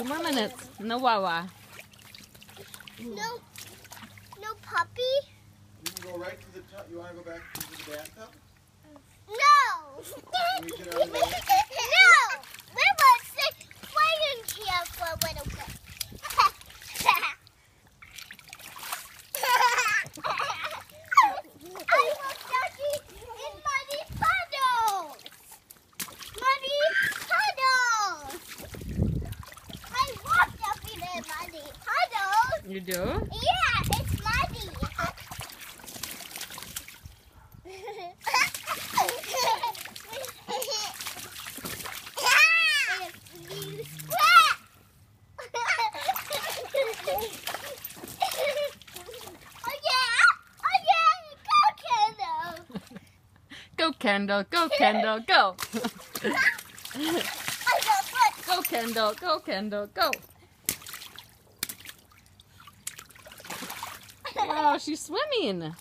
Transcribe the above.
2 more minutes. No Wawa. No puppy? You can go right to the top. You want to go back to the bathtub? No! Can we get out of the way? No! We will sit playing here for a little bit. I will study in muddy puddles! Muddy puddles! I love jumping in muddy puddles! You do? Yeah, it's muddy. Go, Kendall. Go, Kendall. Go. Go, Kendall. Go, Kendall. Go. Wow, she's swimming.